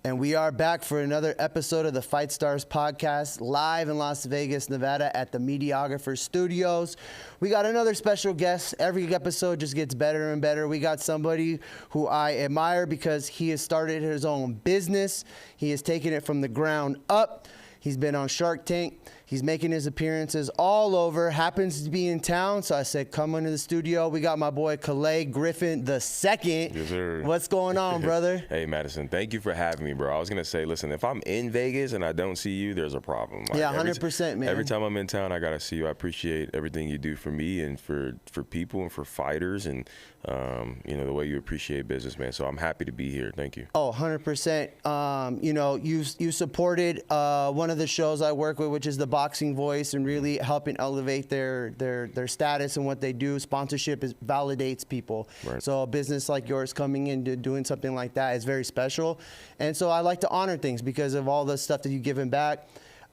And we are back for another episode of the Fight Stars podcast, live in Las Vegas, Nevada at the Mediographer Studios. We got another special guest. Every episode just gets better and better. We got somebody who I admire because he has started his own business. He has taken it from the ground up. He's been on Shark Tank. He's making his appearances all over. Happens to be in town, so I said, come into the studio. We got my boy Kalai Griffin the second. Yes, sir. What's going on, brother? Hey, Madison, thank you for having me, bro. I was going to say, listen, if I'm in Vegas and I don't see you, there's a problem. Like, yeah, 100%, man. Every time I'm in town, I got to see you. I appreciate everything you do for me and for people and for fighters and, you know, the way you appreciate business, man. So I'm happy to be here. Thank you. Oh, 100%. You know, you supported one of the shows I work with, which is the Boxing Voice, and really helping elevate their status and what they do. Sponsorship validates people. Right. So a business like yours coming in to doing something like that is very special. And so I like to honor things because of all the stuff that you've given back.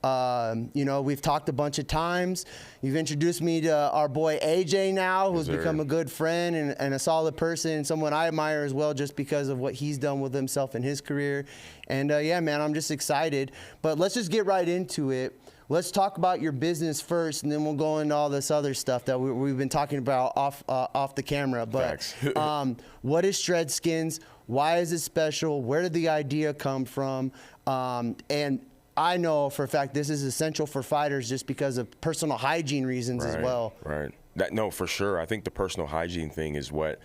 You know, we've talked a bunch of times. You've introduced me to our boy AJ now, who's become a good friend and a solid person, and someone I admire as well just because of what he's done with himself in his career. And yeah, man, I'm just excited. But let's just get right into it. Let's talk about your business first, and then we'll go into all this other stuff that we've been talking about off the camera. But what is ShredSkinz? Why is it special? Where did the idea come from? And I know for a fact this is essential for fighters just because of personal hygiene reasons as well. Right. No, for sure. I think the personal hygiene thing is what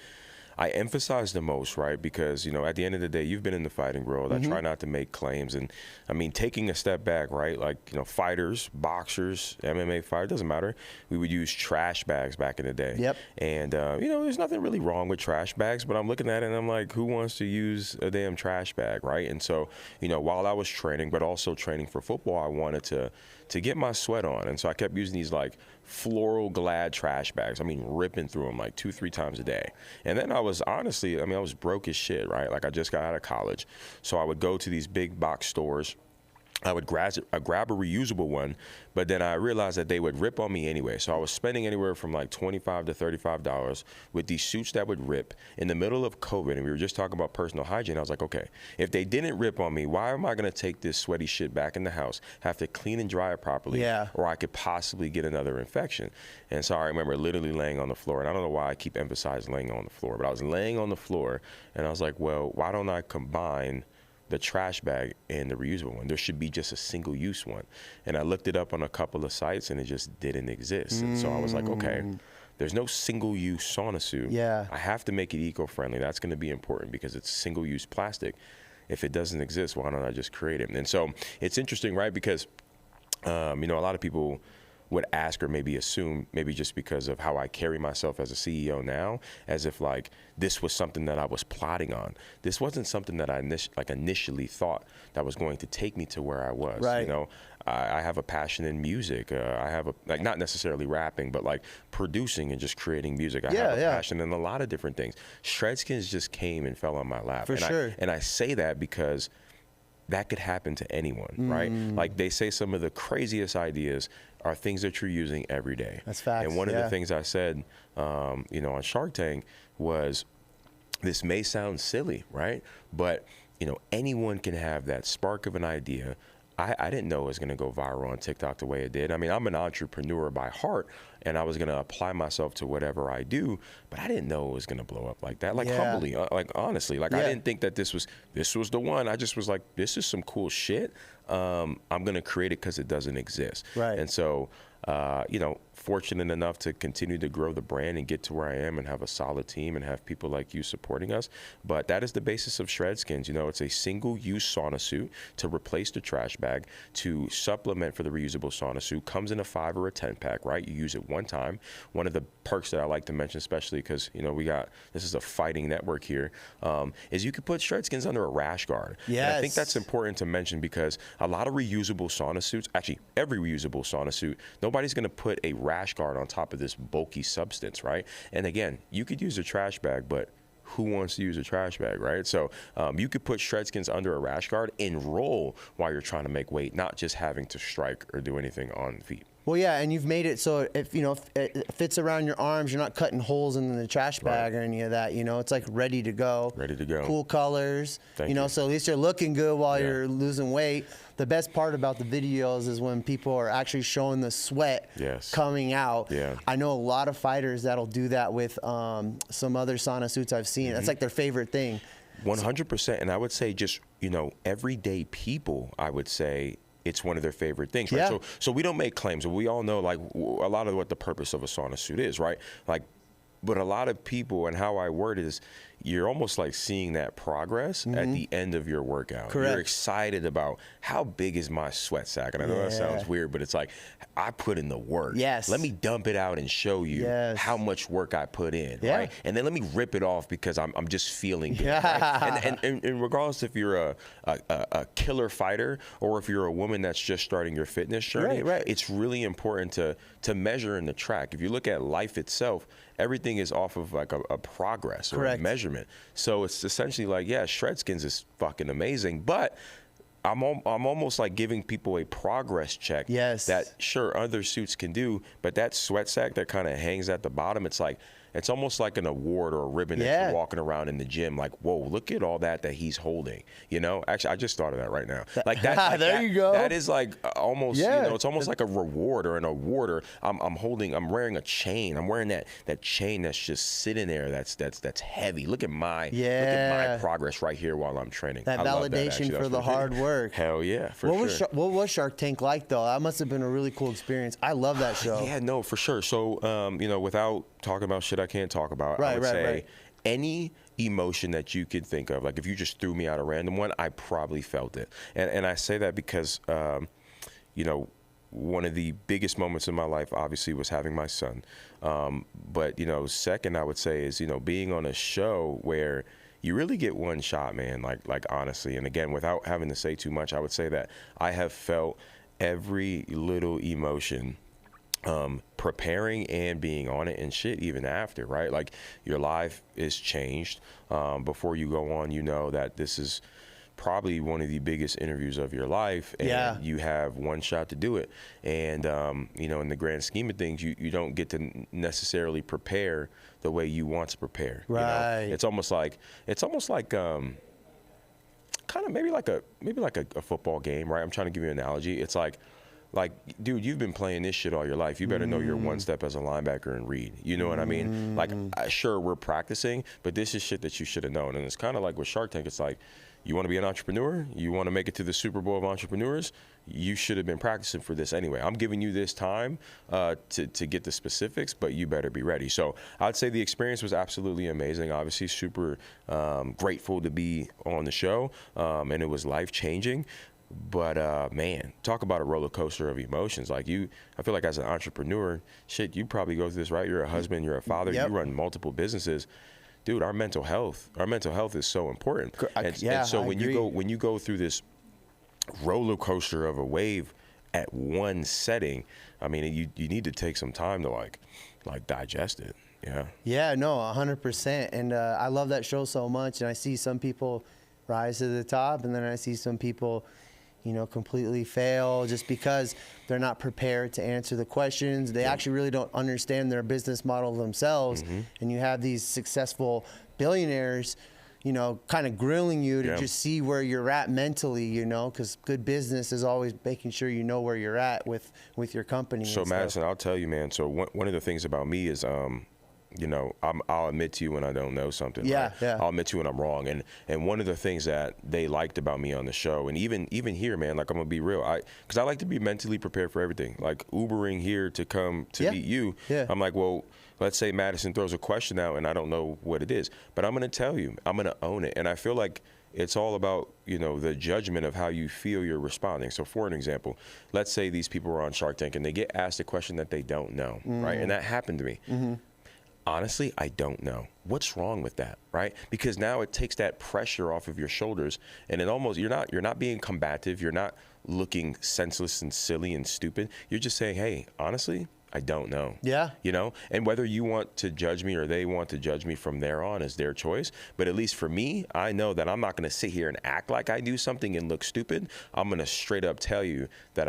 I emphasize the most, right? Because, you know, at the end of the day, you've been in the fighting world. I try not to make claims. And, I mean, taking a step back, right? Like, you know, fighters, boxers, MMA fighters, doesn't matter. We would use trash bags back in the day. Yep. And, you know, there's nothing really wrong with trash bags, but I'm looking at it and I'm like, who wants to use a damn trash bag, right? And so, you know, while I was training, but also training for football, I wanted to get my sweat on. And so I kept using these, like, floral glad trash bags. I mean, ripping through them like 2-3 times a day. And then I was honestly, I was broke as shit, right? Like I just got out of college. So I would go to these big box stores. I would grab a reusable one, but then I realized that they would rip on me anyway. So I was spending anywhere from like $25 to $35 with these suits that would rip in the middle of COVID. And we were just talking about personal hygiene. I was like, okay, if they didn't rip on me, why am I going to take this sweaty shit back in the house, have to clean and dry it properly, or I could possibly get another infection? And so I remember literally laying on the floor. And I don't know why I keep emphasizing laying on the floor, but I was laying on the floor and I was like, well, why don't I combine the trash bag and the reusable one? There should be just a single-use one. And I looked it up on a couple of sites and it just didn't exist. And so I was like, okay, there's no single-use sauna suit. Yeah. I have to make it eco-friendly. That's going to be important because it's single-use plastic. If it doesn't exist, why don't I just create it? And so it's interesting, right? Because, you know, a lot of people would ask or maybe assume, maybe just because of how I carry myself as a CEO now, as if like this was something that I was plotting on. This wasn't something that I initially thought that was going to take me to where I was. Right. You know, I have a passion in music. I have a, like, not necessarily rapping, but like producing and just creating music. I have a passion in a lot of different things. ShredSkinz just came and fell on my lap. For sure. And I say that because that could happen to anyone, right? Like they say some of the craziest ideas are things that you're using every day. That's facts. And one of the things I said, you know, on Shark Tank was, this may sound silly, right? But, you know, anyone can have that spark of an idea. I didn't know it was going to go viral on TikTok the way it did. I mean, I'm an entrepreneur by heart, and I was going to apply myself to whatever I do, but I didn't know it was going to blow up like that. Like, humbly, like, honestly, like, I didn't think that this was the one. I just was like, this is some cool shit. I'm going to create it because it doesn't exist. Right. And so, you know, fortunate enough to continue to grow the brand and get to where I am and have a solid team and have people like you supporting us. But that is the basis of ShredSkinz. You know, it's a single-use sauna suit to replace the trash bag, to supplement for the reusable sauna suit. Comes in a 5 or a 10-pack, right? You use it one time. One of the perks that I like to mention, especially because, you know, this is a fighting network here, is you could put ShredSkinz under a rash guard. Yes. And I think that's important to mention because a lot of reusable sauna suits, actually every reusable sauna suit, nobody's going to put a rash guard on top of this bulky substance, right? And again, you could use a trash bag, but who wants to use a trash bag, right? So you could put ShredSkinz under a rash guard and roll while you're trying to make weight, not just having to strike or do anything on the feet. Well, yeah, and you've made it so if it fits around your arms, you're not cutting holes in the trash bag or any of that. It's like ready to go. Ready to go. Cool colors. Thank you. So at least you're looking good while you're losing weight. The best part about the videos is when people are actually showing the sweat coming out. Yeah. I know a lot of fighters that'll do that with some other sauna suits I've seen. That's like their favorite thing. 100%. And I would say just, everyday people, I would say, it's one of their favorite things, right? Yeah. So we don't make claims. We all know, like, a lot of what the purpose of a sauna suit is, right? Like, but a lot of people, and how I word it is, you're almost like seeing that progress at the end of your workout. Correct. You're excited about how big is my sweat sack. And I know that sounds weird, but it's like, I put in the work. Yes. Let me dump it out and show you how much work I put in, right? And then let me rip it off because I'm just feeling good. Right? And regardless if you're a killer fighter or if you're a woman that's just starting your fitness journey, it's really important to measure in the track. If you look at life itself, everything is off of like a progress or a measurement. So it's essentially like, ShredSkinz is fucking amazing, but I'm almost like giving people a progress check that sure other suits can do, but that sweat sack that kind of hangs at the bottom, it's almost like an award or a ribbon that you're walking around in the gym, like, whoa, look at all that he's holding. Actually, I just thought of that right now. Like that. There you go. That is like almost, it's almost like a reward or an award. Or I'm wearing a chain. I'm wearing that chain that's just sitting there. That's heavy. Look at my progress right here while I'm training. That validation for the hard work. Hell yeah, What was Shark Tank like though? That must have been a really cool experience. I love that show. Yeah, no, for sure. So, without talking about shit I can't talk about, I would say any emotion that you could think of, like if you just threw me out a random one, I probably felt it. And I say that because, one of the biggest moments in my life obviously was having my son. But, second I would say is, being on a show where you really get one shot, man, like honestly. And again, without having to say too much, I would say that I have felt every little emotion preparing and being on it and shit even after, right? Like your life is changed. Before you go on, that this is probably one of the biggest interviews of your life, and you have one shot to do it. And in the grand scheme of things, you don't get to necessarily prepare the way you want to prepare. Right. It's almost like kind of maybe like a football game, right? I'm trying to give you an analogy. It's like, dude, you've been playing this shit all your life. You better know your one step as a linebacker and read. You know what I mean? Like, sure, we're practicing, but this is shit that you should have known. And it's kind of like with Shark Tank. It's like, you want to be an entrepreneur? You want to make it to the Super Bowl of entrepreneurs? You should have been practicing for this anyway. I'm giving you this time to get the specifics, but you better be ready. So I'd say the experience was absolutely amazing. Obviously, super grateful to be on the show, and it was life-changing. But man, talk about a roller coaster of emotions. Like I feel like as an entrepreneur, shit, you probably go through this, right? You're a husband, you're a father, you run multiple businesses. Dude, our mental health is so important. And so when you go through this roller coaster of a wave at one setting, I mean, you need to take some time to like digest it. Yeah. Yeah, no, 100%. And I love that show so much. And I see some people rise to the top, and then I see some people, completely fail just because they're not prepared to answer the questions. They actually really don't understand their business model themselves. And you have these successful billionaires, kind of grilling you to just see where you're at mentally, because good business is always making sure you know where you're at with your company. So Madison, I'll tell you, man. So one of the things about me is, I'll admit to you when I don't know something. Yeah. I'll admit to you when I'm wrong. And one of the things that they liked about me on the show, and even here, man, like I'm gonna be real, because I like to be mentally prepared for everything. Like Ubering here to come to meet you, I'm like, well, let's say Madison throws a question out and I don't know what it is, but I'm gonna tell you, I'm gonna own it. And I feel like it's all about, the judgment of how you feel you're responding. So for an example, let's say these people are on Shark Tank and they get asked a question that they don't know, right? And that happened to me. Honestly, I don't know. What's wrong with that, right? Because now it takes that pressure off of your shoulders, and it almost you're not being combative, you're not looking senseless and silly and stupid. You're just saying, hey, honestly, I don't know. Yeah. You know, and whether you want to judge me or they want to judge me from there on is their choice. But at least for me, I know that I'm not going to sit here and act like I do something and look stupid. I'm going to straight up tell you that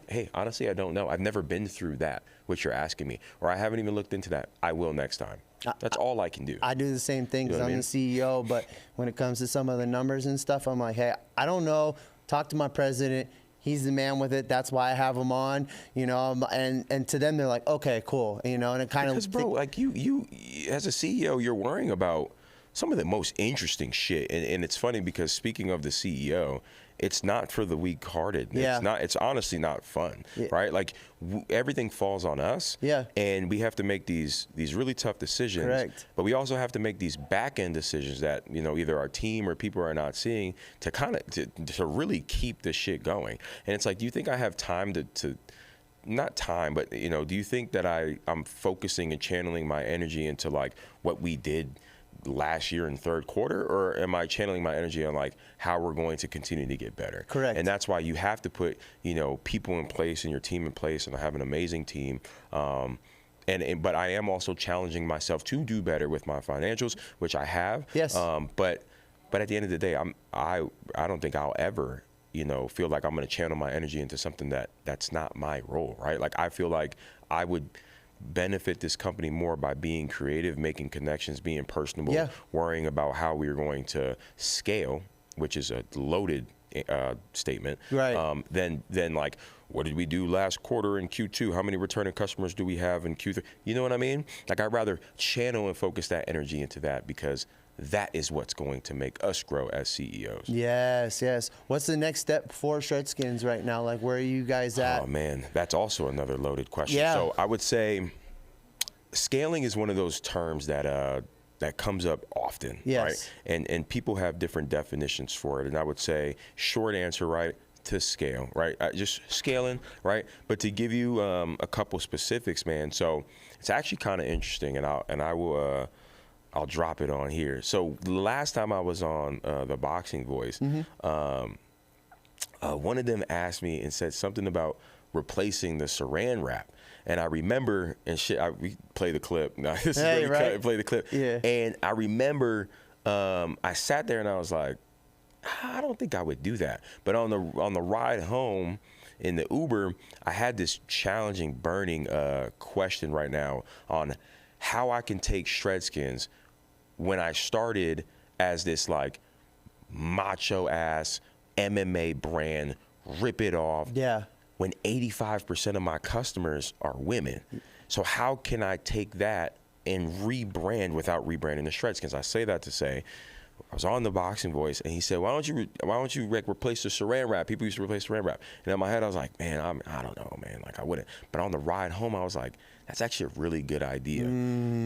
hey, honestly, I don't know. I've never been through that, what you're asking me, or I haven't even looked into that. I will next time. That's all I can do. I do the same thing because I'm the CEO, but when it comes to some of the numbers and stuff, I'm like, hey, I don't know. Talk to my president. He's the man with it. That's why I have him on, you know. And to them, they're like, okay, cool, you know. And it kind of because, bro, like you as a CEO, you're worrying about some of the most interesting shit. And it's funny because speaking of the CEO, it's not for the weak-hearted. Yeah. It's honestly not fun, right? Like everything falls on us. Yeah. And we have to make these really tough decisions. Correct. But we also have to make these back-end decisions that, you know, either our team or people are not seeing to kind of to really keep this shit going. And it's like, do you think I have time to not time, but, you know, do you think that I'm focusing and channeling my energy into like what we did last year in third quarter, or am I channeling my energy on like how we're going to continue to get better? Correct. And that's why you have to put, you know, people in place and your team in place, and I have an amazing team. But I am also challenging myself to do better with my financials, which I have. Yes. But at the end of the day, I don't think I'll ever, you know, feel like I'm going to channel my energy into something that's not my role, right? Like I feel like I would benefit this company more by being creative, making connections, being personable, worrying about how we're going to scale, which is a loaded statement, right? Then like, what did we do last quarter in Q2? How many returning customers do we have in Q3? You know what I mean? Like I'd rather channel and focus that energy into that, because that is what's going to make us grow as CEOs. Yes, yes. What's the next step for ShredSkinz right now? Like, where are you guys at? Oh man, that's also another loaded question. Yeah. So I would say scaling is one of those terms that comes up often, yes, right? And people have different definitions for it. And I would say short answer, right, to scale, right? Just scaling, right? But to give you a couple specifics, man. So it's actually kind of interesting, and I'll drop it on here. So the last time I was on the Boxing Voice, one of them asked me and said something about replacing the saran wrap. And I remember, and shit, we play the clip. No, this is where we play the clip. Yeah. And I remember I sat there and I was like, I don't think I would do that. But on the ride home in the Uber, I had this challenging, burning question right now on how I can take ShredSkinz when I started as this like macho ass MMA brand, rip it off. Yeah. When 85% of my customers are women. So how can I take that and rebrand without rebranding the ShredSkinz? I say that to say, I was on the Boxing Voice and he said, why don't you replace the saran wrap? People used to replace saran wrap. And in my head, I was like, man, I don't know, man. Like I wouldn't. But on the ride home, I was like, that's actually a really good idea.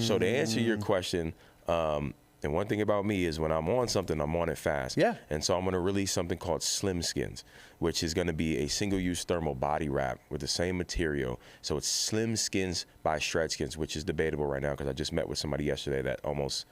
So to answer your question, and one thing about me is when I'm on something, I'm on it fast. Yeah. And so I'm going to release something called SlimSkinz, which is going to be a single-use thermal body wrap with the same material. So it's SlimSkinz by ShredSkinz, which is debatable right now because I just met with somebody yesterday that almost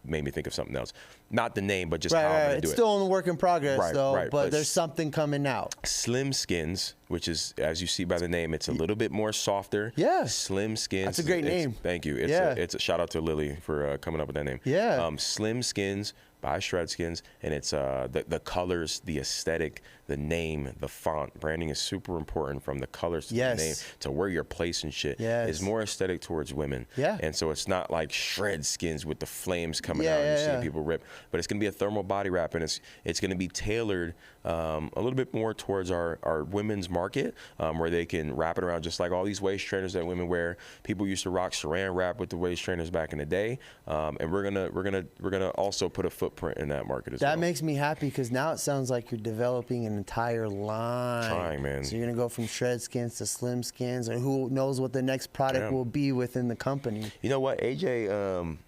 made me think of something else. Not the name, but just how I'm going to do it. It's still in the work in progress, though, right. but there's something coming out. SlimSkinz, which is, as you see by the name, it's a little bit more softer. Yeah. SlimSkinz. That's a great name. Thank you. It's a shout out to Lily for coming up with that name. Yeah. SlimSkinz by ShredSkinz, and it's the colors, the aesthetic, the name, the font. Branding is super important, from the colors to the name to where you're placing shit. Is more aesthetic towards women. Yeah. And so it's not like ShredSkinz with the flames coming out and you see people rip, but it's gonna be a thermal body wrap, and it's gonna be tailored a little bit more towards our women's market, where they can wrap it around just like all these waist trainers that women wear. People used to rock saran wrap with the waist trainers back in the day, and we're gonna also put a footprint in that market as well. That makes me happy because now it sounds like you're developing an entire line. Trying, man. So you're gonna go from ShredSkinz to SlimSkinz, and who knows what the next product will be within the company. You know what, AJ,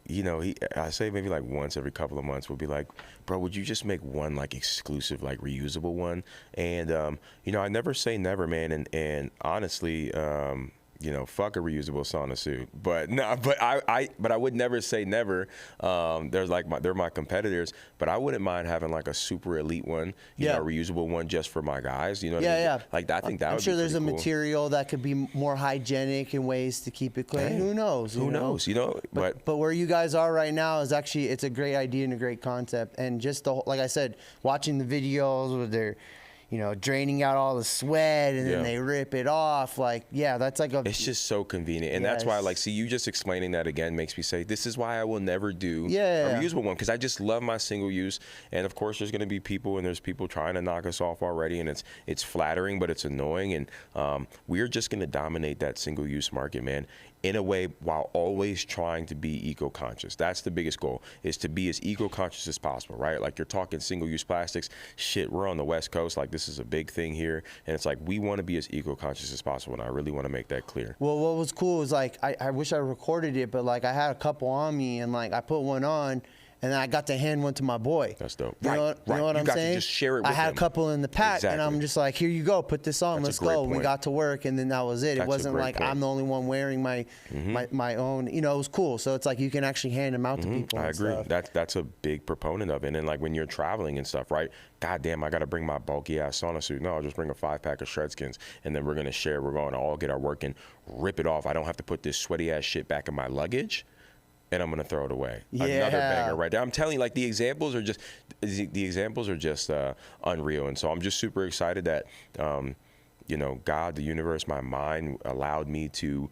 you know, I say maybe like once every couple of months, we'll be like, bro, would you just make one like exclusive, like reusable one? And, you know, I never say never, man. And honestly, you know, fuck a reusable sauna suit, but no, but I would never say never. There's like they're my competitors, but I wouldn't mind having like a super elite one, you know, a reusable one just for my guys. You know, what I mean? Yeah. Like I think that. I'm sure there's a material that could be more hygienic in ways to keep it clean. Hey, who knows? Who knows? You know, but where you guys are right now is actually it's a great idea and a great concept, and just like I said, watching the videos where they're, you know, draining out all the sweat and then they rip it off. Like, yeah, that's like it's just so convenient. And that's why, like, see, you just explaining that again makes me say, this is why I will never do a reusable one, because I just love my single use. And of course, there's going to be people, and there's people trying to knock us off already, and it's flattering, but it's annoying. And we're just going to dominate that single use market, man, in a way, while always trying to be eco-conscious. That's the biggest goal, is to be as eco-conscious as possible, right? Like, you're talking single-use plastics. Shit, we're on the West Coast. Like, this is a big thing here. And it's like, we want to be as eco-conscious as possible, and I really want to make that clear. Well, what was cool is, like, I wish I recorded it, but, like, I had a couple on me, and, like, I put one on, and then I got to hand one to my boy. That's dope. You know what I'm saying? To just share it with I had him. a couple in the pack, and I'm just like, here you go, put this on, let's go. Point. We got to work, and then that was it. It wasn't like I'm the only one wearing my own. You know, it was cool. So it's like you can actually hand them out to people. I agree. That's a big proponent of it. And like when you're traveling and stuff, right? God damn, I got to bring my bulky ass sauna suit. No, I'll just bring a 5-pack of ShredSkinz, and then we're gonna share. We're going to all get our work and rip it off. I don't have to put this sweaty ass shit back in my luggage, and I'm gonna throw it away. Another banger right there. I'm telling you, like, the examples are just unreal. And so I'm just super excited that you know, God, the universe, my mind allowed me to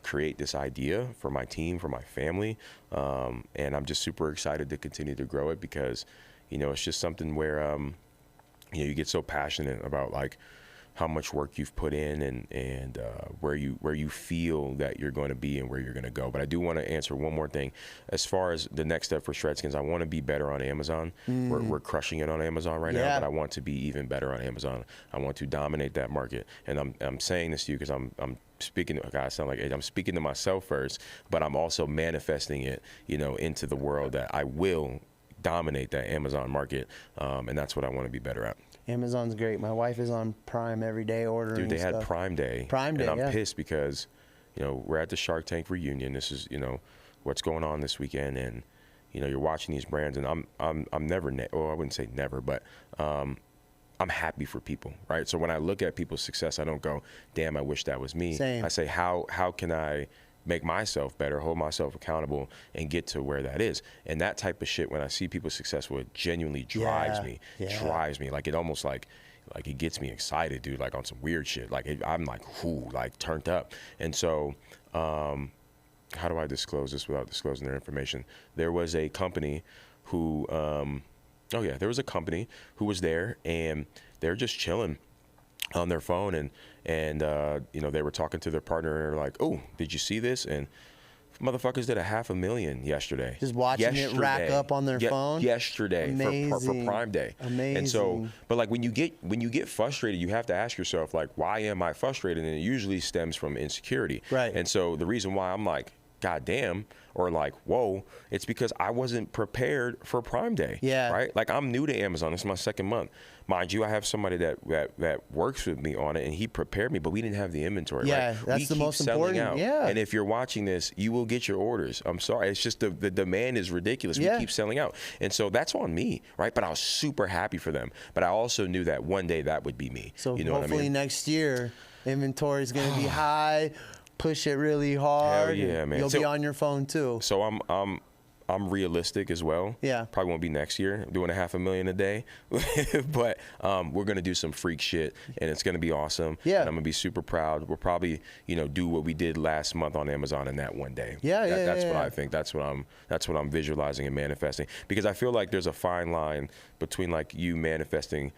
create this idea for my team, for my family, and I'm just super excited to continue to grow it, because, you know, it's just something where you know, you get so passionate about, like, how much work you've put in, and where you feel that you're going to be and where you're going to go. But I do want to answer one more thing. As far as the next step for ShredSkinz, I want to be better on Amazon. We're crushing it on Amazon right now, but I want to be even better on Amazon. I want to dominate that market. And I'm saying this to you because I'm speaking to, God, I sound like I'm speaking to myself first, but I'm also manifesting it, you know, into the world, that I will dominate that Amazon market, and that's what I want to be better at. Amazon's great. My wife is on Prime every day ordering. Dude, they stuff. had Prime Day. And I'm pissed because, you know, we're at the Shark Tank reunion. This is, you know, what's going on this weekend, and, you know, you're watching these brands, and I'm never, well, I wouldn't say never, but I'm happy for people, right? So when I look at people's success, I don't go, damn, I wish that was me. Same. I say, how can I make myself better, hold myself accountable, and get to where that is? And that type of shit, when I see people successful, it genuinely drives me. Drives me. Like, it almost like it gets me excited, dude, like on some weird shit. Like, I'm like, whoo, like turned up. And so, how do I disclose this without disclosing their information? There was a company who, there was a company who was there, and they're just chilling on their phone, and you know, they were talking to their partner, and they're like, oh, did you see this? And motherfuckers did 500,000 yesterday. Just watching it rack up on their phone? Yesterday. For Prime Day. Amazing. And so, but like when you get frustrated, you have to ask yourself, like, why am I frustrated? And it usually stems from insecurity. Right. And so the reason why I'm like, God damn, or like, whoa, it's because I wasn't prepared for Prime Day. Yeah. Right? Like, I'm new to Amazon. This is my second month. Mind you, I have somebody that works with me on it, and he prepared me, but we didn't have the inventory. Yeah, right? that's the most important. Out. Yeah. And if you're watching this, you will get your orders. I'm sorry. It's just the demand is ridiculous. We keep selling out. And so that's on me, right? But I was super happy for them. But I also knew that one day that would be me. So you know hopefully what I mean? Next year, inventory is going to be high. Push it really hard. Hell yeah, man. You'll be on your phone too. So I'm realistic as well. Yeah. Probably won't be next year. I'm doing 500,000 a day, but we're gonna do some freak shit, and it's gonna be awesome. Yeah. And I'm gonna be super proud. We'll probably, you know, do what we did last month on Amazon in that one day. That's what I think. That's what I'm visualizing and manifesting, because I feel like there's a fine line between like you manifesting.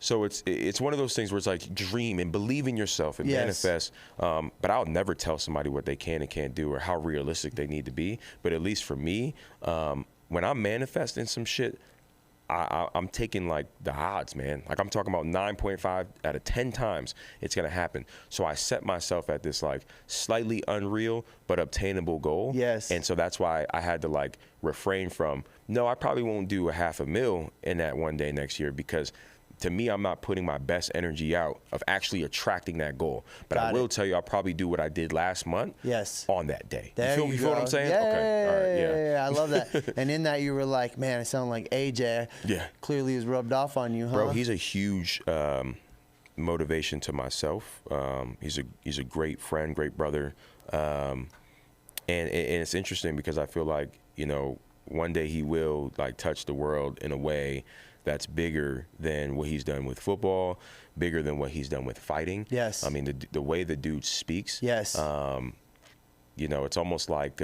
So it's one of those things where it's like dream and believe in yourself and manifest. But I'll never tell somebody what they can and can't do or how realistic they need to be. But at least for me, when I'm manifesting some shit, I'm taking like the odds, man. Like, I'm talking about 9.5 out of 10 times it's gonna happen. So I set myself at this like slightly unreal but obtainable goal. Yes. And so that's why I had to like refrain from, no, I probably won't do 500,000 in that one day next year, because to me, I'm not putting my best energy out of actually attracting that goal. But I will tell you, I'll probably do what I did last month on that day. You feel what I'm saying? Yeah, okay. All right, yeah. I love that. And in that, you were like, man, I sound like AJ. Yeah. Clearly is rubbed off on you, huh? Bro, he's a huge motivation to myself. He's a great friend, great brother. And it's interesting because I feel like, you know, one day he will like touch the world in a way that's bigger than what he's done with football, bigger than what he's done with fighting. Yes. I mean, the way the dude speaks. Yes. You know, it's almost like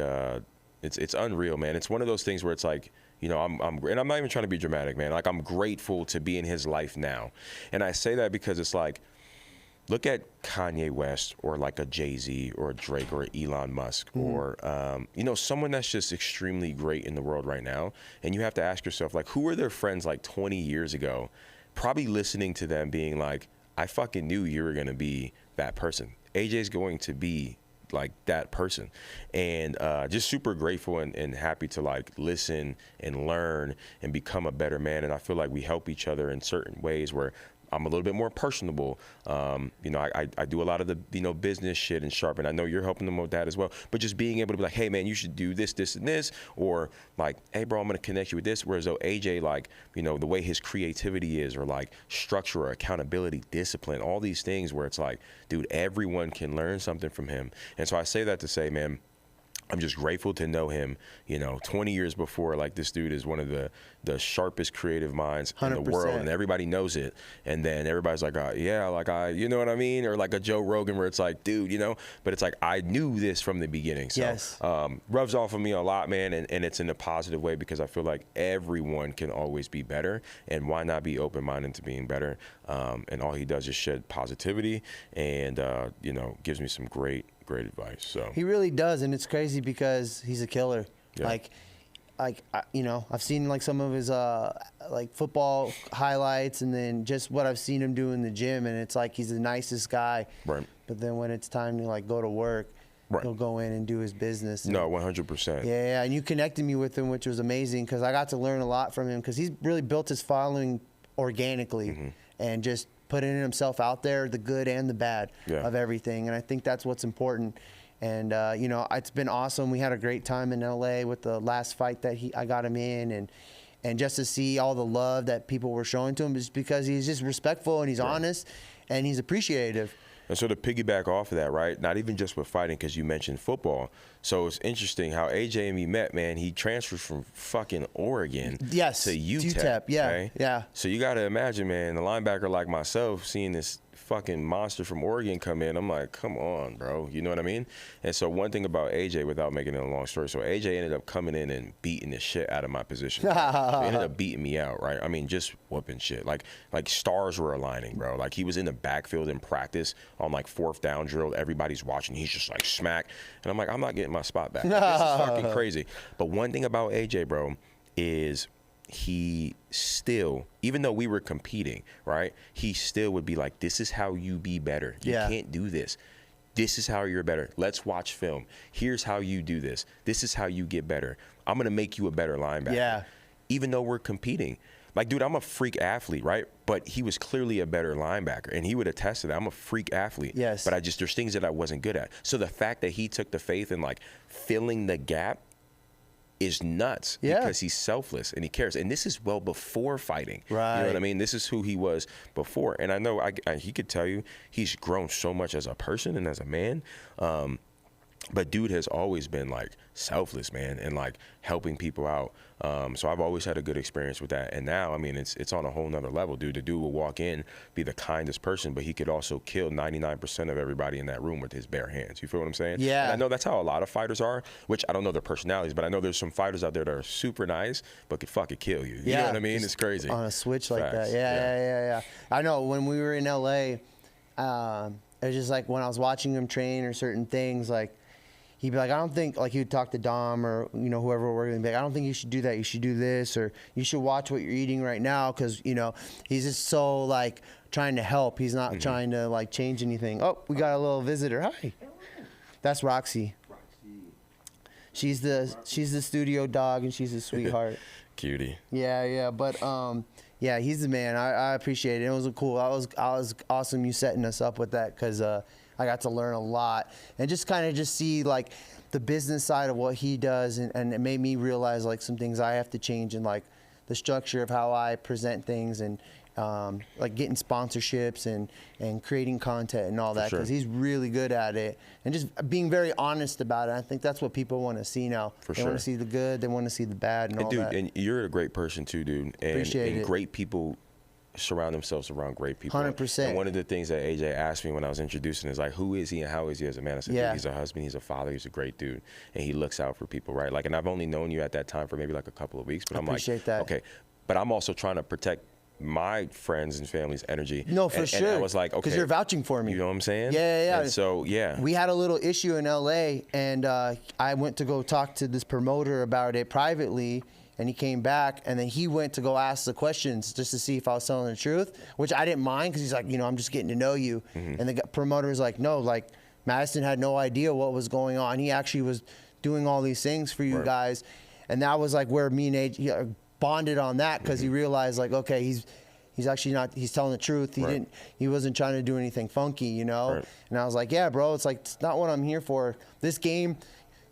it's unreal, man. It's one of those things where it's like, you know, and I'm not even trying to be dramatic, man. Like, I'm grateful to be in his life now. And I say that because it's like, look at Kanye West or like a Jay-Z or a Drake or Elon Musk or, you know, someone that's just extremely great in the world right now. And you have to ask yourself, like, who were their friends like 20 years ago, probably listening to them being like, I fucking knew you were going to be that person. AJ's going to be like that person. And just super grateful and happy to like listen and learn and become a better man. And I feel like we help each other in certain ways where I'm a little bit more personable. You know, I do a lot of the, you know, business shit and sharpen. I know you're helping them with that as well. But just being able to be like, hey, man, you should do this, this, and this. Or like, hey, bro, I'm going to connect you with this. Whereas though AJ, like, you know, the way his creativity is or like structure or accountability, discipline, all these things where it's like, dude, everyone can learn something from him. And so I say that to say, man, I'm just grateful to know him, you know, 20 years before. Like, this dude is one of the sharpest creative minds 100%. In the world, and everybody knows it. And then everybody's like, yeah, like you know what I mean? Or like a Joe Rogan where it's like, dude, you know, but it's like, I knew this from the beginning. So yes. Rubs off of me a lot, man. And it's in a positive way because I feel like everyone can always be better. And why not be open-minded to being better? And all he does is shed positivity and, you know, gives me some great advice. So he really does, and it's crazy because he's a killer. Yeah. Like you know, I've seen like some of his like football highlights, and then just what I've seen him do in the gym, and it's like he's the nicest guy. Right. But then when it's time to like go to work, he'll go in and do his business. No, 100%. Yeah, and you connected me with him, which was amazing because I got to learn a lot from him because he's really built his following organically and just putting himself out there, the good and the bad of everything. And I think that's what's important. And, you know, it's been awesome. We had a great time in LA with the last fight that I got him in. And just to see all the love that people were showing to him is because he's just respectful and he's honest and he's appreciative. And so to piggyback off of that, right, not even just with fighting, because you mentioned football. So it's interesting how AJ and me met, man. He transferred from fucking Oregon to UTEP. Yeah, okay? Yeah. So you got to imagine, man, a linebacker like myself seeing this fucking monster from Oregon come in. I'm like, come on, bro. You know what I mean? And so one thing about AJ, without making it a long story, so AJ ended up coming in and beating the shit out of my position. He ended up beating me out, right? I mean, just whooping shit. Like stars were aligning, bro. Like, he was in the backfield in practice on like 4th down drill. Everybody's watching. He's just like smack. And I'm like, I'm not getting my spot back. Like, this is fucking crazy. But one thing about AJ, bro, is he still, even though we were competing, right, he still would be like, this is how you be better. You can't do this. This is how you're better. Let's watch film. Here's how you do this. This is how you get better. I'm going to make you a better linebacker. Yeah. Even though we're competing. Like, dude, I'm a freak athlete, right? But he was clearly a better linebacker, and he would attest to that. I'm a freak athlete. Yes. But there's things that I wasn't good at. So the fact that he took the faith in, like, filling the gap is nuts because he's selfless and he cares. And this is well before fighting. Right. You know what I mean? This is who he was before. And I know he could tell you he's grown so much as a person and as a man. But dude has always been like selfless, man, and like helping people out. So I've always had a good experience with that. And now, I mean, it's on a whole nother level, dude. The dude will walk in, be the kindest person, but he could also kill 99% of everybody in that room with his bare hands. You feel what I'm saying? Yeah. And I know that's how a lot of fighters are, which I don't know their personalities, but I know there's some fighters out there that are super nice, but could fucking kill you. You know what I mean? It's crazy. On a switch like that. Yeah. I know when we were in LA, it was just like when I was watching him train or certain things, like, he'd be like, I don't think, like, he would talk to Dom or, you know, whoever we're working with, like, I don't think you should do that. You should do this, or you should watch what you're eating right now, because, you know, he's just so, like, trying to help. He's not trying to, like, change anything. Oh, we got a little visitor. Hi. That's Roxy. She's the studio dog, and she's a sweetheart. Cutie. Yeah, but yeah, he's the man. I appreciate it. It was cool. I was awesome you setting us up with that, because I got to learn a lot and just kind of just see like the business side of what he does, and it made me realize like some things I have to change in like the structure of how I present things, and like getting sponsorships and creating content and all that, because he's really good at it, and just being very honest about it. I think that's what people want to see now. They want to see the good, they want to see the bad, and all dude, that. And you're a great person too, dude. And great people surround themselves around great people. 100%. And one of the things that AJ asked me when I was introducing is like, who is he and how is he as a man? I said, dude, he's a husband, he's a father, he's a great dude, and he looks out for people, right? Like, and I've only known you at that time for maybe like a couple of weeks, but I'm like, okay, but I'm also trying to protect my friends and family's energy. No, for sure. And I was like, okay, because you're vouching for me. You know what I'm saying? Yeah. And so, yeah. We had a little issue in LA, and I went to go talk to this promoter about it privately, and he came back, and then he went to go ask the questions just to see if I was telling the truth, which I didn't mind, because he's like, you know, I'm just getting to know you. And the promoter was like, no, like Madison had no idea what was going on. He actually was doing all these things for you guys. And that was like where me and AJ bonded on that, because he realized like, okay, he's actually not, he's telling the truth. He wasn't trying to do anything funky, you know? And I was like, yeah, bro, it's like, it's not what I'm here for. This game,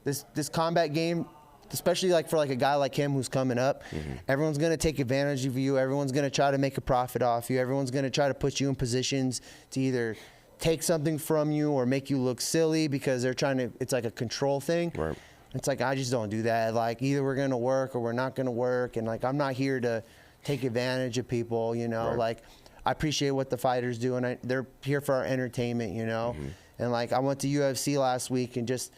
this combat game, especially like for like a guy like him who's coming up, everyone's going to take advantage of you. Everyone's going to try to make a profit off you. Everyone's going to try to put you in positions to either take something from you or make you look silly, because they're trying to, it's like a control thing. It's like, I just don't do that. Like, either we're going to work or we're not going to work. And like, I'm not here to take advantage of people, you know, like I appreciate what the fighters do, and they're here for our entertainment, you know? And like, I went to UFC last week, and just,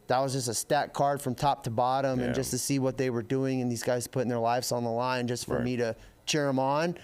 that was just a stat card from top to bottom, and just to see what they were doing, and these guys putting their lives on the line just for me to cheer them on.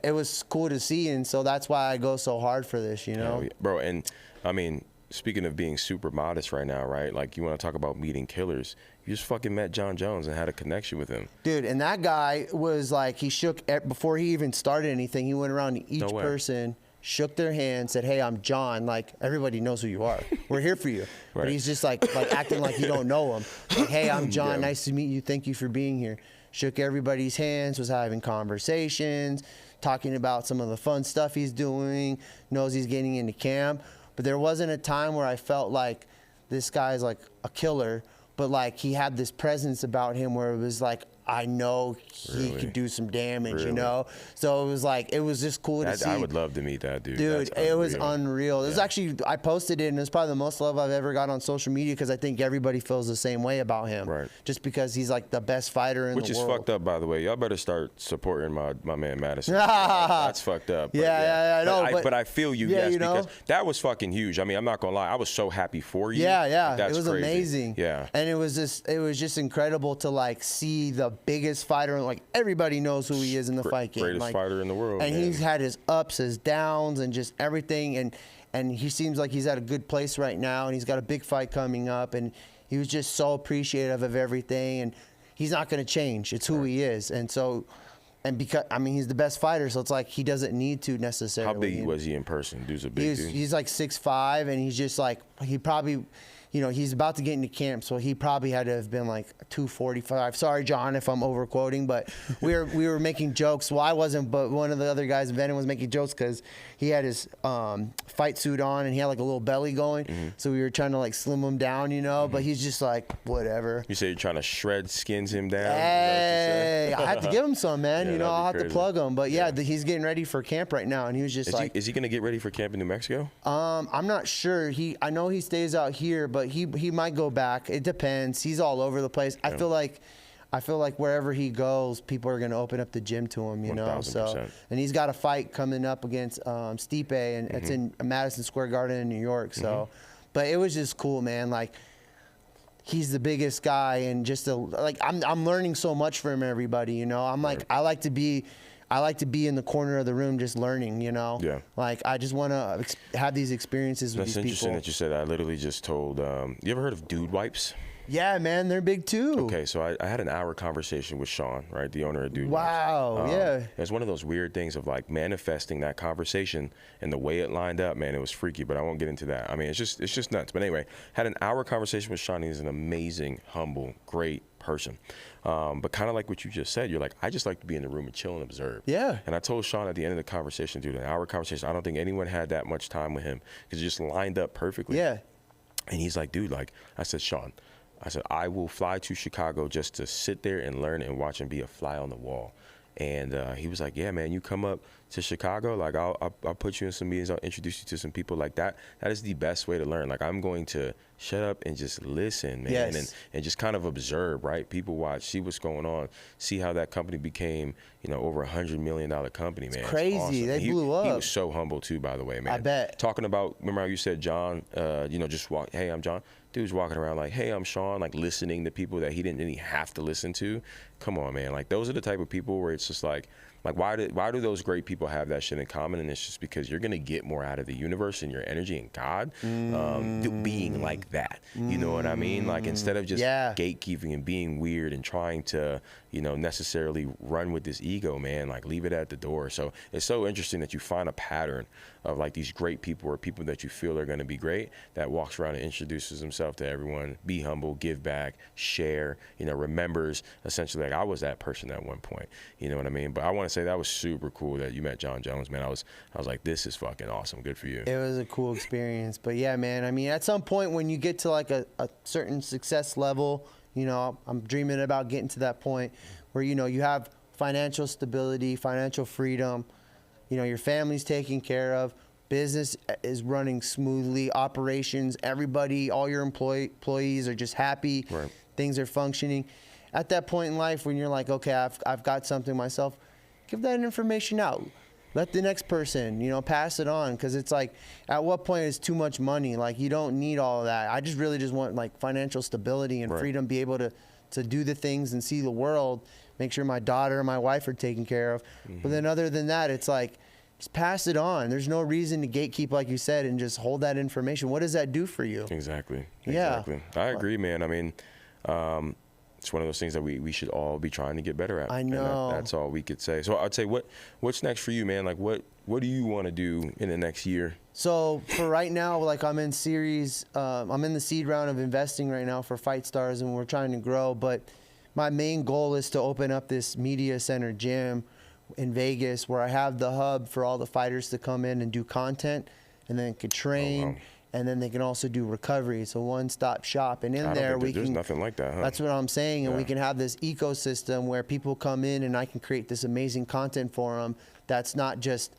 It was cool to see, and so that's why I go so hard for this, you know? Bro, and I mean, speaking of being super modest right now, right? Like, you want to talk about meeting killers. You just fucking met John Jones and had a connection with him. Dude, and that guy was like, he shook, before he even started anything, he went around to each person, shook their hand, said, hey, I'm John. Like, everybody knows who you are. We're here for you. But he's just like acting like you don't know him. Like, hey, I'm John. Nice to meet you. Thank you for being here. Shook everybody's hands, was having conversations, talking about some of the fun stuff he's doing, knows he's getting into camp. But there wasn't a time where I felt like this guy's like a killer, but like he had this presence about him where it was like, I know he could do some damage, you know? So it was like, it was just cool to see. I would love to meet that dude. Dude, it was unreal. It was actually, I posted it, and it's probably the most love I've ever got on social media, because I think everybody feels the same way about him. Just because he's like the best fighter in the world. Which is fucked up, by the way. Y'all better start supporting my man Madison. That's fucked up. I know. But I feel you, because that was fucking huge. I mean, I'm not gonna lie. I was so happy for you. It was crazy. Amazing. And it was just incredible to like see the biggest fighter, like everybody knows who he is in the fight game. Greatest fighter in the world. And he's had his ups, his downs, and just everything. And he seems like he's at a good place right now, and he's got a big fight coming up. And he was just so appreciative of everything. And he's not going to change. It's who he is. And so, and because, I mean, he's the best fighter, so it's like he doesn't need to necessarily. How big was he in person? Dude's a big dude. He's like 6'5", and he's just like, he probably, you know, he's about to get into camp, so he probably had to have been like 245. Sorry, John, if I'm overquoting, but we were making jokes. Well, I wasn't, but one of the other guys, Venom, was making jokes because he had his fight suit on, and he had like a little belly going. So we were trying to like slim him down, you know, but he's just like, whatever. You say you're trying to ShredSkinz him down? Hey, I have to give him some, man. You know, I'll have to plug him. But yeah, he's getting ready for camp right now, and he was just is he going to get ready for camp in New Mexico? I'm not sure. I know he stays out here, but he might go back. It depends. He's all over the place. I feel like wherever he goes, people are going to open up the gym to him, you know. 1000%. So, and he's got a fight coming up against Stipe, and it's in Madison Square Garden in New York. So, but it was just cool, man. Like, he's the biggest guy, and just I'm learning so much from everybody, you know. I'm like, I like to be in the corner of the room just learning, you know? Yeah. Like, I just want to have these experiences with these people. That's interesting that you said that. I literally just told, you ever heard of dude wipes? Yeah, man, they're big too. Okay, so I had an hour conversation with Sean, right, the owner of Dude. Wow, yeah. It's one of those weird things of like manifesting that conversation and the way it lined up, man, it was freaky, but I won't get into that. I mean, it's just nuts. But anyway, had an hour conversation with Sean. He's an amazing, humble, great person. But kind of like what you just said, you're like, I just like to be in the room and chill and observe. Yeah. And I told Sean at the end of the conversation, dude, an hour conversation, I don't think anyone had that much time with him because it just lined up perfectly. Yeah. And he's like, dude, like, I said, Sean, I will fly to Chicago just to sit there and learn and watch and be a fly on the wall. And he was like, yeah, man, you come up to Chicago, like I'll put you in some meetings, I'll introduce you to some people like that. That is the best way to learn. Like I'm going to shut up and just listen, man, yes. and just kind of observe, right? People watch, see what's going on, see how that company became, you know, over $100 million company, man. It's crazy. Awesome. They blew up. He was so humble too, by the way, man. I bet. Talking about, remember how you said John, you know, just walk, hey, I'm John. Dude's walking around like, hey, I'm Sean, like listening to people that he didn't really have to listen to. Come on, man. Like those are the type of people where it's just like why do those great people have that shit in common? And it's just because you're gonna get more out of the universe and your energy and God being like that. You know what I mean? Like instead of just gatekeeping and being weird and trying to, you know, necessarily run with this ego, man, like leave it at the door. So it's so interesting that you find a pattern of like these great people or people that you feel are gonna be great that walks around and introduces himself to everyone, be humble, give back, share, you know, remembers essentially like I was that person at one point. You know what I mean? But I want to say that was super cool that you met John Jones, man. I was like, this is fucking awesome. Good for you. It was a cool experience. But yeah, man, I mean, at some point when you get to like a certain success level, you know, I'm dreaming about getting to that point where, you know, you have financial stability, financial freedom, you know, your family's taken care of, business is running smoothly, operations, everybody, all your employees are just happy, right. Things are functioning. At that point in life when you're like, okay, I've got something myself, give that information out. Let the next person, you know, pass it on. Because it's like, at what point is too much money? Like, you don't need all of that. I just really just want, like, financial stability and right. freedom, be able to do the things and see the world, make sure my daughter and my wife are taken care of. But then other than that, it's like, just pass it on. There's no reason to gatekeep, like you said, and just hold that information. What does that do for you? Exactly. Yeah. Exactly. I agree, man. I mean, it's one of those things that we should all be trying to get better at. I know. That's all we could say. So I'd say, what's next for you, man? Like, what do you want to do in the next year? So for right now, like I'm in the seed round of investing right now for Fight Stars, and we're trying to grow. But my main goal is to open up this media center gym in Vegas where I have the hub for all the fighters to come in and do content, and then could train. Oh, wow. And then they can also do recovery. It's a one-stop shop. And in there, there's nothing like that, huh? That's what I'm saying. And Yeah. we can have this ecosystem where people come in and I can create this amazing content for them. That's not just,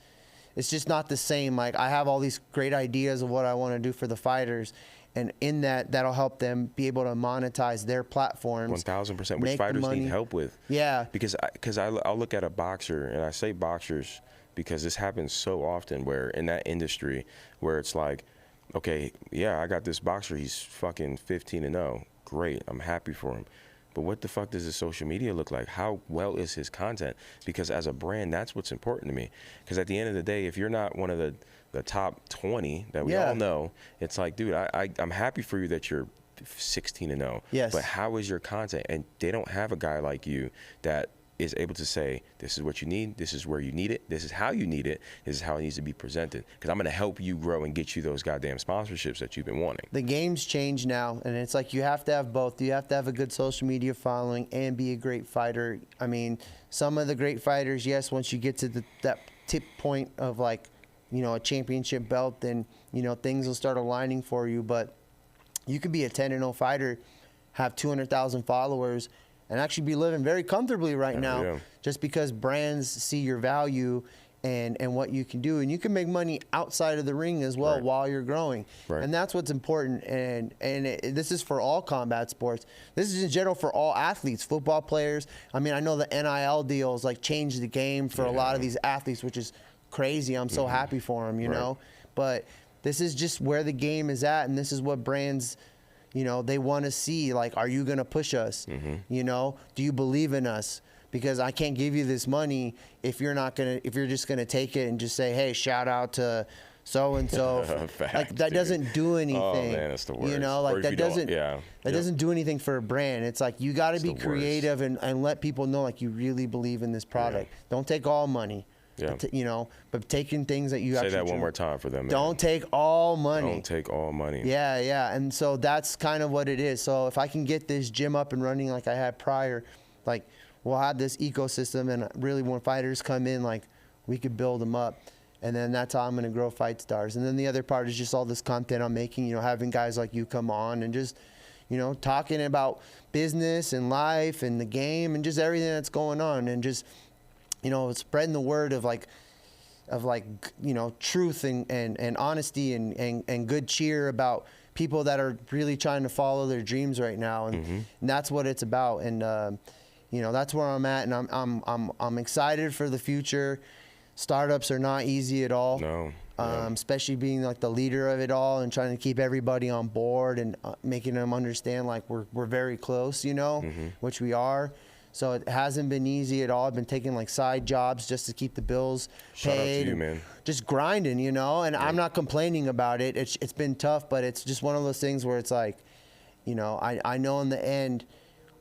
it's just not the same. Like I have all these great ideas of what I want to do for the fighters. And in that'll help them be able to monetize their platforms. 1,000%, which fighters need help with. Yeah. Because I'll look at a boxer, and I say boxers because this happens so often where in that industry where it's like, okay, yeah, I got this boxer. He's fucking 15-0. Great. I'm happy for him. But what the fuck does his social media look like? How well is his content? Because as a brand, that's what's important to me. Because at the end of the day, if you're not one of the top 20 that we all know, it's like, dude, I'm happy for you that you're 16-0. Yes. But how is your content? And they don't have a guy like you that is able to say, this is what you need, this is where you need it, this is how you need it, this is how it needs to be presented. Because I'm going to help you grow and get you those goddamn sponsorships that you've been wanting. The game's changed now, and it's like you have to have both. You have to have a good social media following and be a great fighter. I mean, some of the great fighters, yes, once you get to that tip point of like, you know, a championship belt, then, you know, things will start aligning for you. But you could be a 10-0 fighter, have 200,000 followers, and actually be living very comfortably right now just because brands see your value and what you can do. And you can make money outside of the ring as well while you're growing. Right. And that's what's important. And this is for all combat sports. This is in general for all athletes, football players. I mean, I know the NIL deals like changed the game for a lot of these athletes, which is crazy. I'm so happy for them, you know. But this is just where the game is at, and this is what brands, you know, they want to see. Like, are you going to push us? You know, do you believe in us? Because I can't give you this money if you're not going to, if you're just going to take it and just say, hey, shout out to so and so. Like that doesn't do anything. Oh man, that's the worst. You know, like that doesn't do anything for a brand. It's like you got to be creative and let people know like you really believe in this product. Don't take all money. Yeah. You know, but taking things that you say actually that one more time for them. Man. Don't take all money. Don't take all money. Yeah, and so that's kind of what it is. So if I can get this gym up and running like I had prior, like we'll have this ecosystem, and really when fighters come in, like we could build them up, and then that's how I'm going to grow Fight Stars. And then the other part is just all this content I'm making. You know, having guys like you come on and just, you know, talking about business and life and the game and just everything that's going on, and just, you know, spreading the word of like, you know, truth and honesty and good cheer about people that are really trying to follow their dreams right now. And that's what it's about. And, you know, that's where I'm at. And I'm excited for the future. Startups are not easy at all. No. Especially being like the leader of it all and trying to keep everybody on board and making them understand like we're very close, you know, which we are. So it hasn't been easy at all. I've been taking like side jobs just to keep the bills paid. Shout out to you, man. Just grinding, you know, and I'm not complaining about it. It's been tough, but it's just one of those things where it's like, you know, I know in the end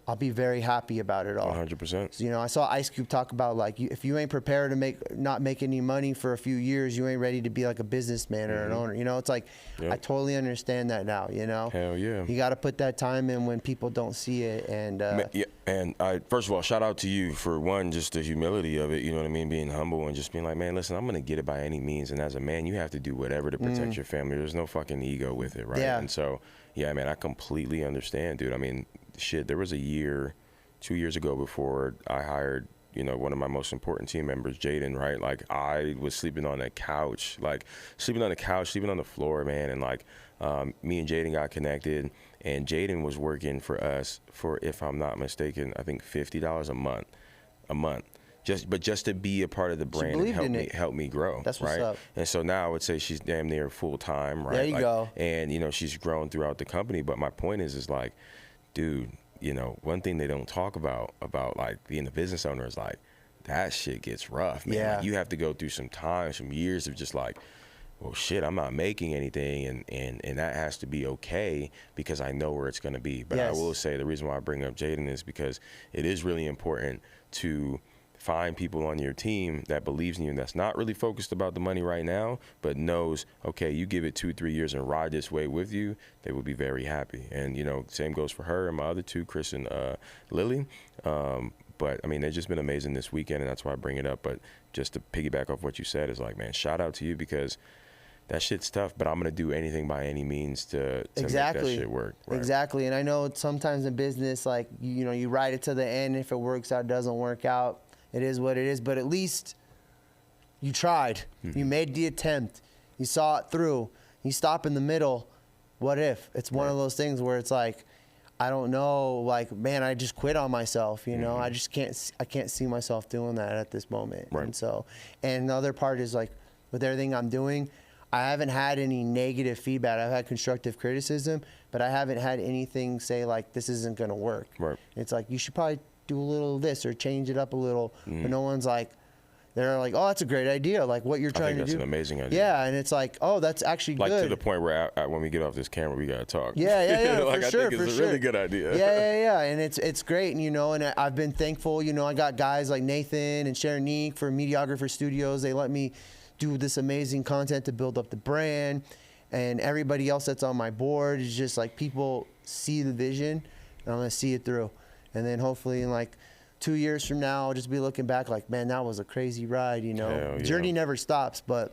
I'll be very happy about it all. 100%. So, you know, I saw Ice Cube talk about like, if you ain't prepared to not make any money for a few years, you ain't ready to be like a businessman or an owner. You know, it's like, I totally understand that now, you know? Hell yeah. You got to put that time in when people don't see it. And and I, first of all, shout out to you for one, just the humility of it, you know what I mean? Being humble and just being like, man, listen, I'm going to get it by any means. And as a man, you have to do whatever to protect your family. There's no fucking ego with it, right? Yeah. And so, yeah, man, I completely understand, dude. I mean, shit, there was a year, 2 years ago before I hired, you know, one of my most important team members, Jaden, right? Like I was sleeping on a couch, sleeping on the floor, man. And like me and Jaden got connected, and Jaden was working for us for, if I'm not mistaken, I think $50 a month. Just to be a part of the brand and help me grow. That's what's right? up. And so now I would say she's damn near full time, right? There you go. And you know, she's grown throughout the company. But my point is like, dude, you know, one thing they don't talk about like being a business owner is like that shit gets rough, man. Yeah. Like, you have to go through some years of just like, well, shit, I'm not making anything, and that has to be okay because I know where it's going to be. But I will say the reason why I bring up Jaden is because it is really important to find people on your team that believes in you and that's not really focused about the money right now, but knows, okay, you give it 2-3 years and ride this way with you, they will be very happy. And, you know, same goes for her and my other two, Chris and Lily. But, I mean, they've just been amazing this weekend, and that's why I bring it up. But just to piggyback off what you said is like, man, shout out to you because that shit's tough, but I'm going to do anything by any means to make that shit work. Right? Exactly. And I know sometimes in business, like, you know, you ride it to the end. If it works out, doesn't work out, it is what it is. But at least you tried. You made the attempt. You saw it through. You stop in the middle. What if? It's one of those things where it's like, I don't know, like, man, I just quit on myself, you know? I just can't see myself doing that at this moment. Right. And so, and the other part is like, with everything I'm doing, I haven't had any negative feedback. I've had constructive criticism, but I haven't had anything say like, this isn't gonna work. Right. It's like, you should probably do a little of this or change it up a little. But no one's like, they're like, oh, that's a great idea. Like what you're trying to do. That's an amazing idea. Yeah, and it's like, oh, that's actually like good. to the point where when we get off this camera, we gotta talk. Yeah, like, for sure, I think it's a really good idea. Yeah, and it's great, you know. And I've been thankful, you know. I got guys like Nathan and Sharonique for Mediographer Studios. They let me do this amazing content to build up the brand, and everybody else that's on my board is just like people see the vision, and I'm gonna see it through, and then hopefully in like 2 years from now, I'll just be looking back like, man, that was a crazy ride, you know. Hell yeah. Journey never stops, but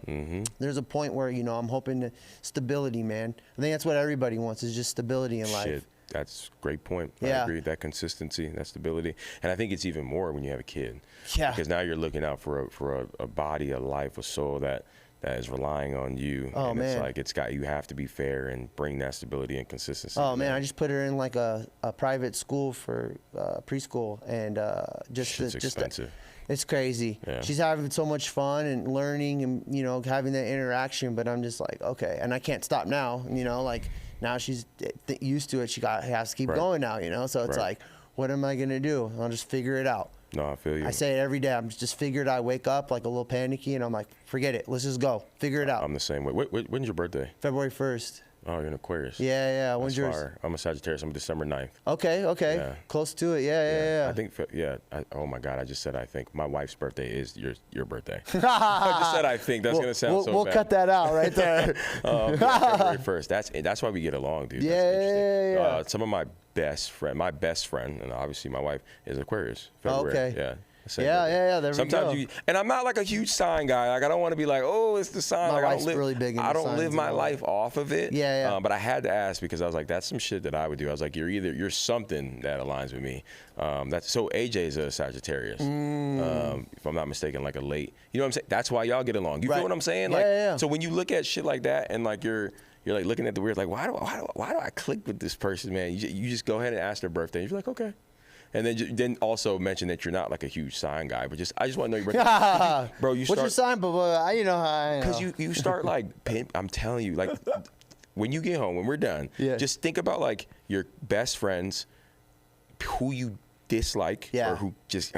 there's a point where, you know, I'm hoping to stability, man. I think that's what everybody wants is just stability in life. Shit, that's a great point. Yeah. I agree. That consistency, that stability. And I think it's even more when you have a kid. Yeah. Because now you're looking out for a body, a life, a soul that is relying on you. Oh, and man. it's like you have to be fair and bring that stability and consistency. Oh man, I just put her in like a private school for preschool, and Shit's expensive. It's crazy. Yeah. She's having so much fun and learning and, you know, having that interaction, but I'm just like, okay, and I can't stop now, you know, like now she's used to it. Has to keep going now, you know, so it's like, what am I gonna do? I'll just figure it out. No, I feel you. I say it every day. I'm just figured. I wake up like a little panicky, and I'm like, forget it. Let's just go. Figure it out. I'm the same way. When's your birthday? February 1st. Oh, you're an Aquarius. Yeah. When's yours? Fire. I'm a Sagittarius. I'm December 9th. Okay. Yeah. Close to it. Yeah. I think, oh my God, I just said I think. My wife's birthday is your birthday. I just said I think. That's going to sound so bad. We'll cut that out right there. February 1st. That's why we get along, dude. Yeah. Some of my best friend, and obviously my wife, is Aquarius. February. Okay. Yeah. Yeah. There Sometimes we go. and I'm not like a huge sign guy. Like I don't want to be like, oh, it's the sign. My like, wife's really big into I don't live signs my and all life off of it. Yeah. But I had to ask because I was like, that's some shit that I would do. I was like, you're something that aligns with me. So AJ's a Sagittarius, if I'm not mistaken, like a late. You know what I'm saying? That's why y'all get along. You feel what I'm saying? Like, yeah. So when you look at shit like that and like you're like looking at the weird, like why do I click with this person, man? You just go ahead and ask their birthday. And you're like, okay. And then also mention that you're not like a huge sign guy, but I just want to know your birthday. Bro, you start. What's your sign? But you know how I know. Because you start like, I'm telling you, like when you get home, when we're done, just think about like your best friends, who you dislike, or who just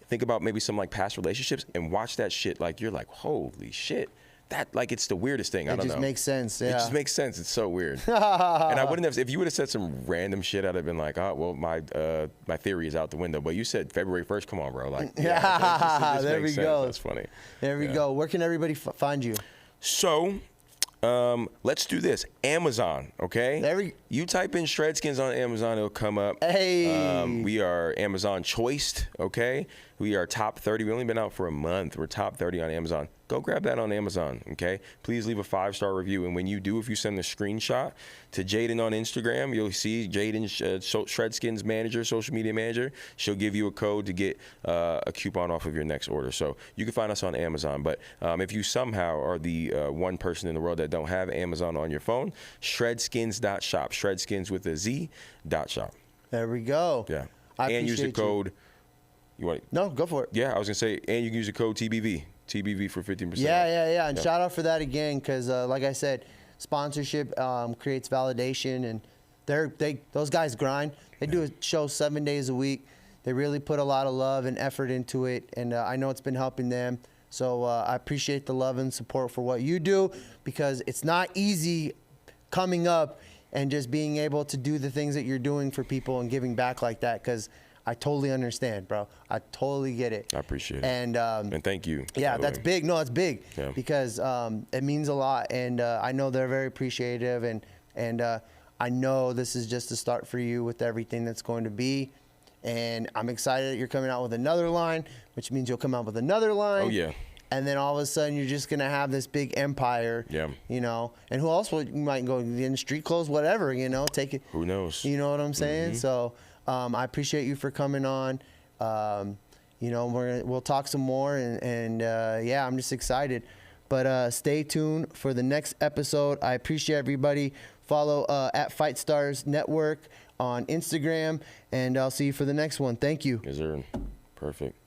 think about maybe some like past relationships and watch that shit. Like you're like, holy shit. That like it's the weirdest thing. I don't know. It just makes sense. Yeah. It just makes sense. It's so weird. And I wouldn't have if you would have said some random shit. I'd have been like, oh well, my theory is out the window. But you said February 1st. Come on, bro. Like, there we go. That's funny. There we go. Where can everybody find you? So, let's do this. Amazon, okay? You type in ShredSkinz on Amazon, it'll come up. Hey. We are Amazon choiced, okay? We are top 30. We've only been out for a month. We're top 30 on Amazon. Go grab that on Amazon, okay? Please leave a 5-star review. And when you do, if you send a screenshot to Jaden on Instagram, you'll see Jaden, ShredSkinz manager, social media manager. She'll give you a code to get a coupon off of your next order. So you can find us on Amazon. But if you somehow are the one person in the world that don't have Amazon on your phone, ShredSkinz.shop. ShredSkinz with a Z.shop. There we go. Yeah. And use the code. You want? No, go for it. Yeah, I was gonna say, and you can use the code TBV for 15%. Yeah. And shout out for that again, because like I said, sponsorship creates validation, and those guys grind. They do a show 7 days a week. They really put a lot of love and effort into it, and I know it's been helping them. So I appreciate the love and support for what you do, because it's not easy coming up and just being able to do the things that you're doing for people and giving back like that, because I totally understand, bro. I totally get it. I appreciate it. And thank you. Yeah, that's big. No, it's big, because it means a lot. And I know they're very appreciative. And I know this is just a start for you with everything that's going to be. And I'm excited that you're coming out with another line, which means you'll come out with another line. Oh, yeah. And then all of a sudden, you're just going to have this big empire. Yeah. You know, and who else you might go in street clothes, whatever, you know, take it. Who knows? You know what I'm saying? So I appreciate you for coming on. You know, we'll talk some more, and yeah, I'm just excited. But stay tuned for the next episode. I appreciate everybody. Follow at Fight Stars Network on Instagram, and I'll see you for the next one. Thank you. Yes, sir. Perfect.